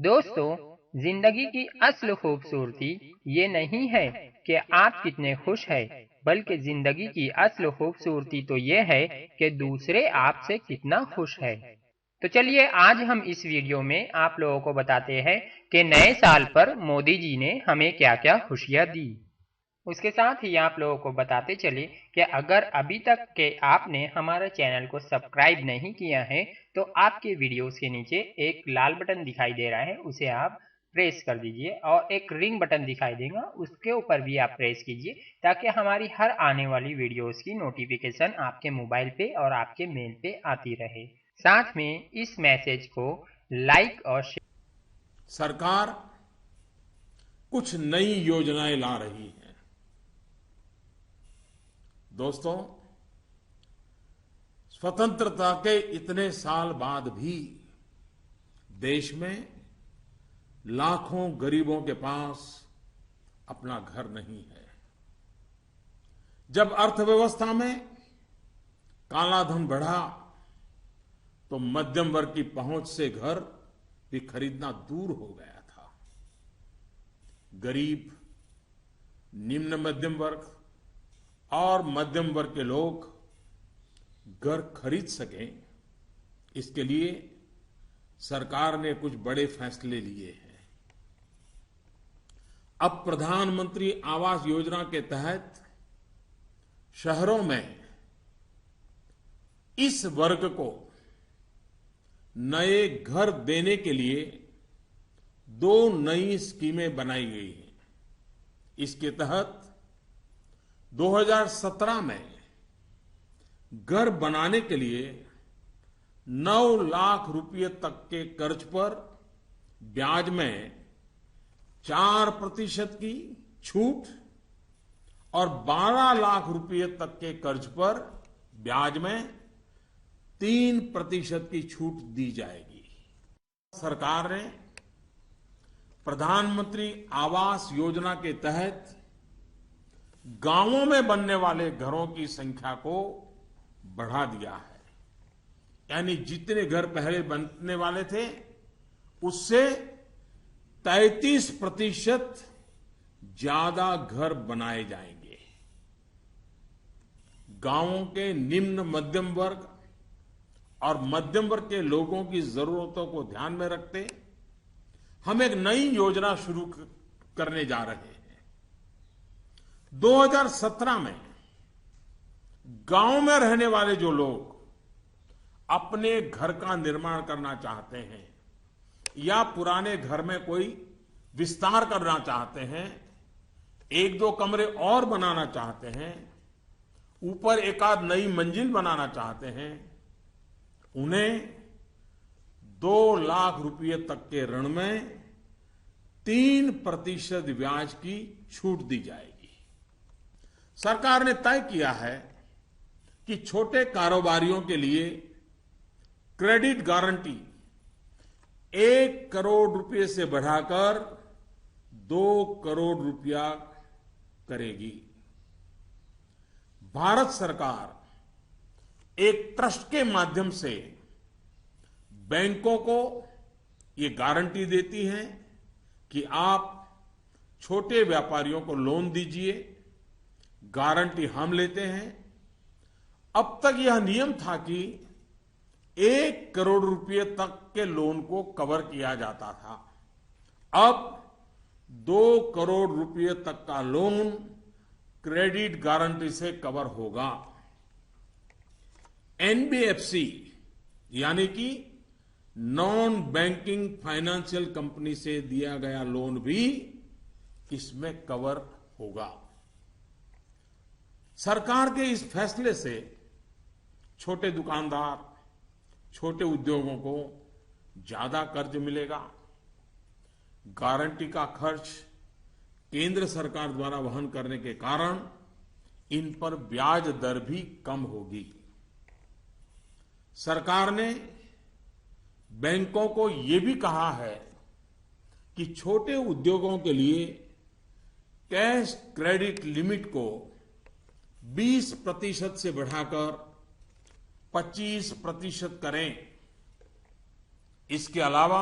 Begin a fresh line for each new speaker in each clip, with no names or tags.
दोस्तों, जिंदगी की असल खूबसूरती ये नहीं है कि आप कितने खुश हैं, बल्कि जिंदगी की असल खूबसूरती तो ये है कि दूसरे आपसे कितना खुश है। तो चलिए आज हम इस वीडियो में आप लोगों को बताते हैं कि नए साल पर मोदी जी ने हमें क्या क्या खुशियां दी। उसके साथ ही आप लोगों को बताते चले कि अगर अभी तक के आपने हमारे चैनल को सब्सक्राइब नहीं किया है तो आपके वीडियोस के नीचे एक लाल बटन दिखाई दे रहा है, उसे आप प्रेस कर दीजिए और एक रिंग बटन दिखाई देगा, उसके ऊपर भी आप प्रेस कीजिए ताकि हमारी हर आने वाली वीडियोस की नोटिफिकेशन आपके मोबाइल पे और आपके मेल पे आती रहे। साथ में इस मैसेज को लाइक और शेयर।
सरकार कुछ नई योजनाएं ला रही है। दोस्तों, स्वतंत्रता के इतने साल बाद भी देश में लाखों गरीबों के पास अपना घर नहीं है। जब अर्थव्यवस्था में काला धन बढ़ा तो मध्यम वर्ग की पहुंच से घर भी खरीदना दूर हो गया था। गरीब, निम्न मध्यम वर्ग और मध्यम वर्ग के लोग घर खरीद सकें, इसके लिए सरकार ने कुछ बड़े फैसले लिए हैं। अब प्रधानमंत्री आवास योजना के तहत शहरों में इस वर्ग को नए घर देने के लिए 2 नई स्कीमें बनाई गई हैं। इसके तहत 2017 में घर बनाने के लिए 9 लाख रुपए तक के कर्ज पर ब्याज में 4% की छूट और 12 लाख रुपए तक के कर्ज पर ब्याज में 3% की छूट दी जाएगी। सरकार ने प्रधानमंत्री आवास योजना के तहत गांवों में बनने वाले घरों की संख्या को बढ़ा दिया है। यानी जितने घर पहले बनने वाले थे उससे 33% ज्यादा घर बनाए जाएंगे। गांवों के निम्न मध्यम वर्ग और मध्यम वर्ग के लोगों की जरूरतों को ध्यान में रखते हम एक नई योजना शुरू करने जा रहे हैं। 2017 में गांव में रहने वाले जो लोग अपने घर का निर्माण करना चाहते हैं या पुराने घर में कोई विस्तार करना चाहते हैं, 1-2 कमरे और बनाना चाहते हैं, ऊपर एक आध नई मंजिल बनाना चाहते हैं, उन्हें 2 लाख रुपए तक के ऋण में 3% ब्याज की छूट दी जाएगी। सरकार ने तय किया है कि छोटे कारोबारियों के लिए क्रेडिट गारंटी 1 करोड़ रुपए से बढ़ाकर 2 करोड़ रुपया करेगी। भारत सरकार एक ट्रस्ट के माध्यम से बैंकों को ये गारंटी देती है कि आप छोटे व्यापारियों को लोन दीजिए, गारंटी हम लेते हैं। अब तक यह नियम था कि 1 करोड़ रुपए तक के लोन को कवर किया जाता था। अब 2 करोड़ रुपए तक का लोन क्रेडिट गारंटी से कवर होगा। एनबीएफसी यानी कि नॉन बैंकिंग फाइनेंशियल कंपनी से दिया गया लोन भी इसमें कवर होगा। सरकार के इस फैसले से छोटे दुकानदार, छोटे उद्योगों को ज्यादा कर्ज मिलेगा। गारंटी का खर्च केंद्र सरकार द्वारा वहन करने के कारण इन पर ब्याज दर भी कम होगी। सरकार ने बैंकों को यह भी कहा है कि छोटे उद्योगों के लिए कैश क्रेडिट लिमिट को 20% से बढ़ाकर 25% करें। इसके अलावा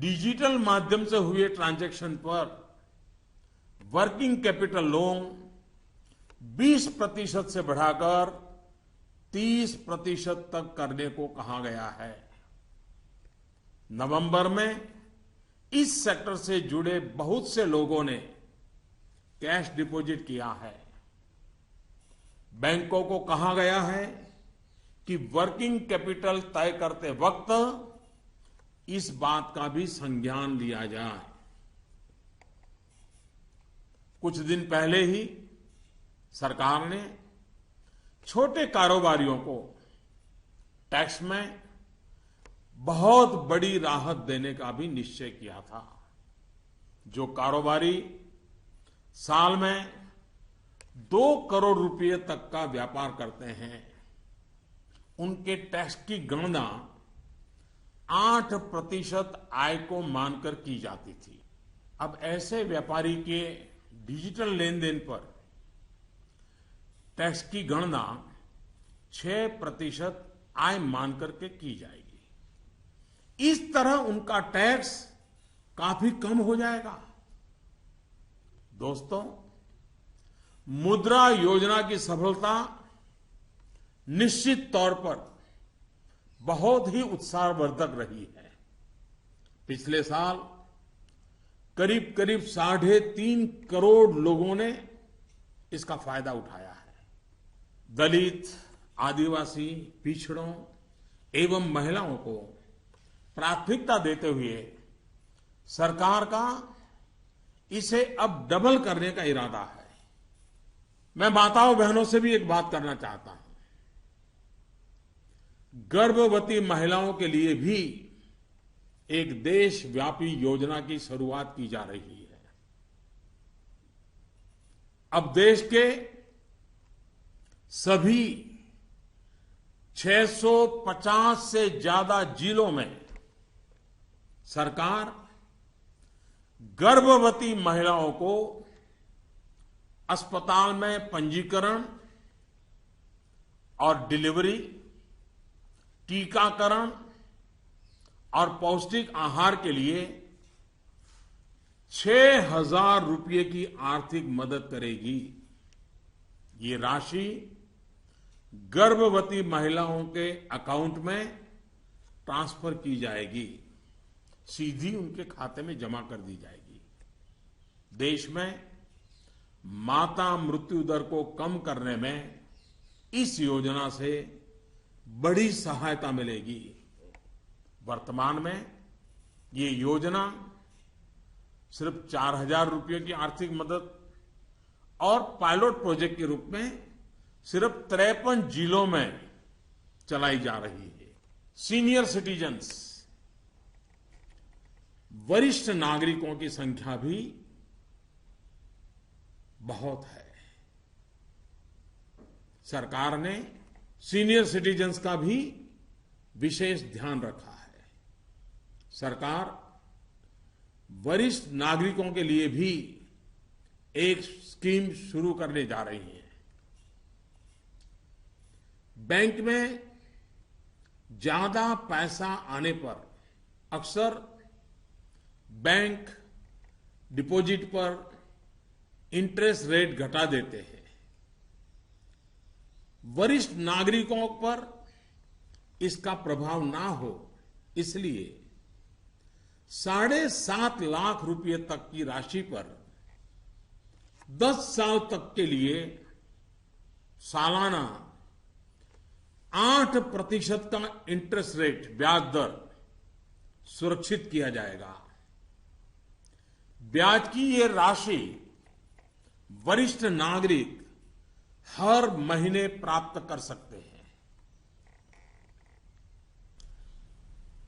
डिजिटल माध्यम से हुए ट्रांजैक्शन पर वर्किंग कैपिटल लोन 20% से बढ़ाकर 30% तक करने को कहा गया है। नवंबर में इस सेक्टर से जुड़े बहुत से लोगों ने कैश डिपॉजिट किया है। बैंकों को कहा गया है कि वर्किंग कैपिटल तय करते वक्त इस बात का भी संज्ञान लिया जाए। कुछ दिन पहले ही सरकार ने छोटे कारोबारियों को टैक्स में बहुत बड़ी राहत देने का भी निश्चय किया था। जो कारोबारी साल में 2 करोड़ रुपए तक का व्यापार करते हैं, उनके टैक्स की गणना 8% आय को मानकर की जाती थी। अब ऐसे व्यापारी के डिजिटल लेन देन पर टैक्स की गणना 6% आय मानकर के की जाएगी। इस तरह उनका टैक्स काफी कम हो जाएगा। दोस्तों, मुद्रा योजना की सफलता निश्चित तौर पर बहुत ही उत्साहवर्धक रही है। पिछले साल करीब 3.5 करोड़ लोगों ने इसका फायदा उठाया है। दलित, आदिवासी, पिछड़ों एवं महिलाओं को प्राथमिकता देते हुए सरकार का इसे अब डबल करने का इरादा है। मैं माताओं बहनों से भी एक बात करना चाहता हूं। गर्भवती महिलाओं के लिए भी एक देशव्यापी योजना की शुरुआत की जा रही है। अब देश के सभी 650 से ज्यादा जिलों में सरकार गर्भवती महिलाओं को अस्पताल में पंजीकरण और डिलीवरी, टीकाकरण और पौष्टिक आहार के लिए 6,000 रुपये की आर्थिक मदद करेगी। ये राशि गर्भवती महिलाओं के अकाउंट में ट्रांसफर की जाएगी, सीधी उनके खाते में जमा कर दी जाएगी। देश में माता मृत्यु दर को कम करने में इस योजना से बड़ी सहायता मिलेगी। वर्तमान में ये योजना सिर्फ 4,000 रुपये की आर्थिक मदद और पायलट प्रोजेक्ट के रूप में सिर्फ 53 जिलों में चलाई जा रही है। सीनियर सिटीजन्स, वरिष्ठ नागरिकों की संख्या भी बहुत है। सरकार ने सीनियर सिटीजन्स का भी विशेष ध्यान रखा है। सरकार वरिष्ठ नागरिकों के लिए भी एक स्कीम शुरू करने जा रही है। बैंक में ज्यादा पैसा आने पर अक्सर बैंक डिपॉजिट पर इंटरेस्ट रेट घटा देते हैं। वरिष्ठ नागरिकों पर इसका प्रभाव ना हो, इसलिए 7.5 लाख रुपए तक की राशि पर 10 साल तक के लिए सालाना 8% का इंटरेस्ट रेट, ब्याज दर सुरक्षित किया जाएगा। ब्याज की ये राशि वरिष्ठ नागरिक हर महीने प्राप्त कर सकते हैं।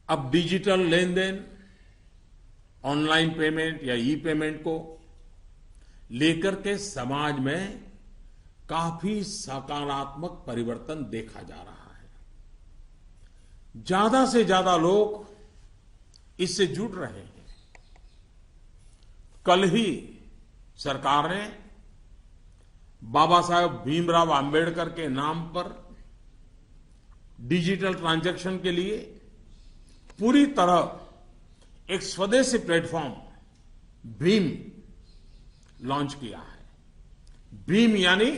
अब डिजिटल लेन देन, ऑनलाइन पेमेंट या ई पेमेंट को लेकर के समाज में काफी सकारात्मक परिवर्तन देखा जा रहा है। ज्यादा से ज्यादा लोग इससे जुड़ रहे हैं। कल ही सरकार ने बाबा साहेब भीमराव अंबेडकर के नाम पर डिजिटल ट्रांजैक्शन के लिए पूरी तरह एक स्वदेशी प्लेटफॉर्म भीम लॉन्च किया है। भीम यानी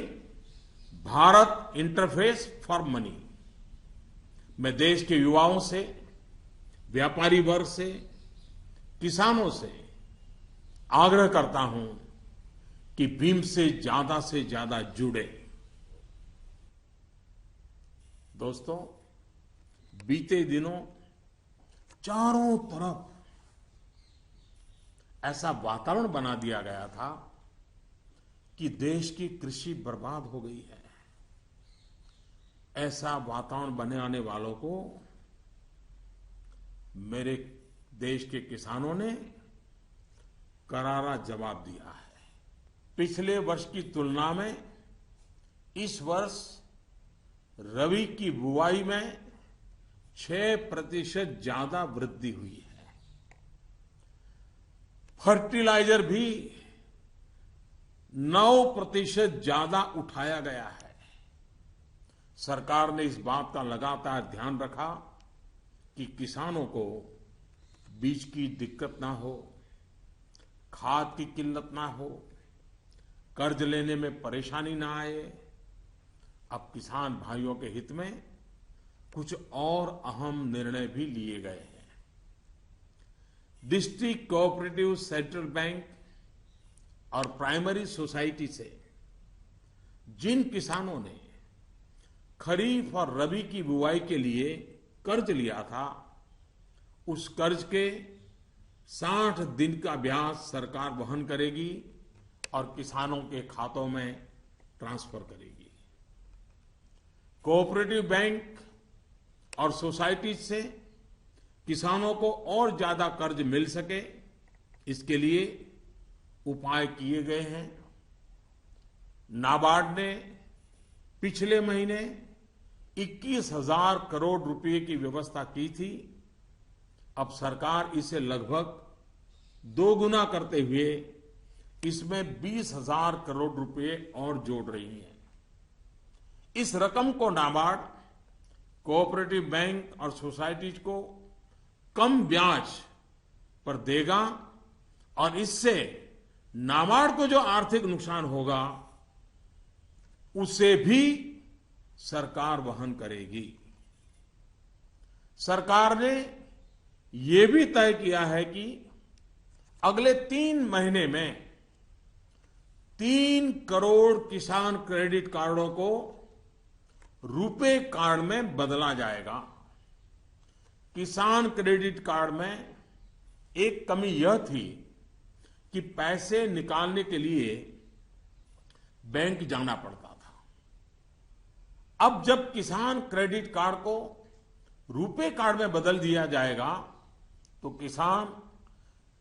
भारत इंटरफेस फॉर मनी। मैं देश के युवाओं से, व्यापारी वर्ग से, किसानों से आग्रह करता हूं कि भीम से ज्यादा जुड़े। दोस्तों, बीते दिनों चारों तरफ ऐसा वातावरण बना दिया गया था कि देश की कृषि बर्बाद हो गई है। ऐसा वातावरण बनाने वालों को मेरे देश के किसानों ने करारा जवाब दिया है। पिछले वर्ष की तुलना में इस वर्ष रबी की बुआई में 6% ज्यादा वृद्धि हुई है। फर्टिलाइजर भी 9% ज्यादा उठाया गया है। सरकार ने इस बात का लगातार ध्यान रखा कि किसानों को बीज की दिक्कत ना हो, खाद की किल्लत ना हो, कर्ज लेने में परेशानी ना आए। अब किसान भाइयों के हित में कुछ और अहम निर्णय भी लिए गए हैं। डिस्ट्रिक्ट कोऑपरेटिव सेंट्रल बैंक और प्राइमरी सोसाइटी से जिन किसानों ने खरीफ और रबी की बुआई के लिए कर्ज लिया था, उस कर्ज के 60 दिन का ब्याज सरकार वहन करेगी और किसानों के खातों में ट्रांसफर करेगी। कोऑपरेटिव बैंक और सोसाइटी से किसानों को और ज्यादा कर्ज मिल सके, इसके लिए उपाय किए गए हैं। नाबार्ड ने पिछले महीने 21,000 करोड़ रुपए की व्यवस्था की थी। अब सरकार इसे लगभग 2 गुना करते हुए इसमें 20,000 करोड़ रुपए और जोड़ रही है। इस रकम को नाबार्ड, कोऑपरेटिव बैंक और सोसाइटीज को कम ब्याज पर देगा और इससे नाबार्ड को जो आर्थिक नुकसान होगा उसे भी सरकार वहन करेगी। सरकार ने यह भी तय किया है कि अगले 3 महीने में 3 करोड़ किसान क्रेडिट कार्डों को रुपे कार्ड में बदला जाएगा। किसान क्रेडिट कार्ड में एक कमी यह थी कि पैसे निकालने के लिए बैंक जाना पड़ता था। अब जब किसान क्रेडिट कार्ड को रुपे कार्ड में बदल दिया जाएगा तो किसान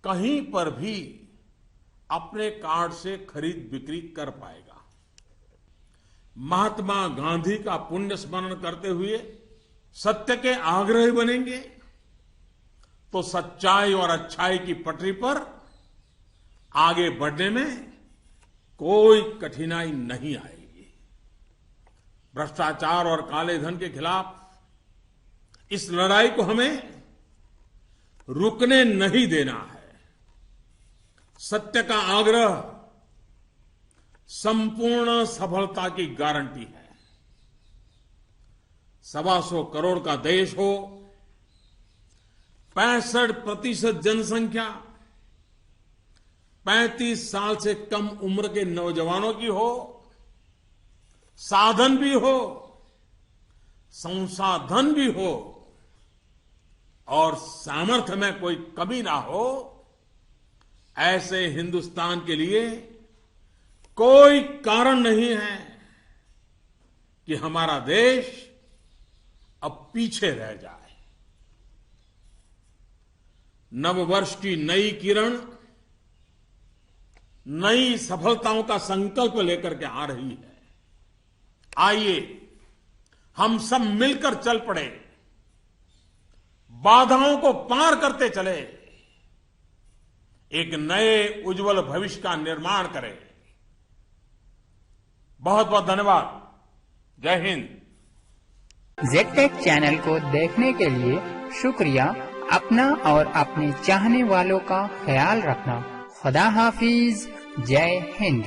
कहीं पर भी अपने कार्ड से खरीद बिक्री कर पाएगा। महात्मा गांधी का पुण्य स्मरण करते हुए सत्य के आग्रही बनेंगे तो सच्चाई और अच्छाई की पटरी पर आगे बढ़ने में कोई कठिनाई नहीं आएगी। भ्रष्टाचार और काले धन के खिलाफ इस लड़ाई को हमें रुकने नहीं देना है। सत्य का आग्रह संपूर्ण सफलता की गारंटी है। 125 करोड़ का देश हो, 65% जनसंख्या 35 साल से कम उम्र के नौजवानों की हो, साधन भी हो, संसाधन भी हो और सामर्थ्य में कोई कमी ना हो, ऐसे हिंदुस्तान के लिए कोई कारण नहीं है कि हमारा देश अब पीछे रह जाए। नववर्ष की नई किरण नई सफलताओं का संकल्प लेकर के आ रही है। आइए हम सब मिलकर चल पड़े, बाधाओं को पार करते चले, एक नए उज्जवल भविष्य का निर्माण करें। बहुत बहुत धन्यवाद। जय हिंद।
जेड टेक चैनल को देखने के लिए शुक्रिया। अपना और अपने चाहने वालों का ख्याल रखना। खुदा हाफिज। जय हिंद।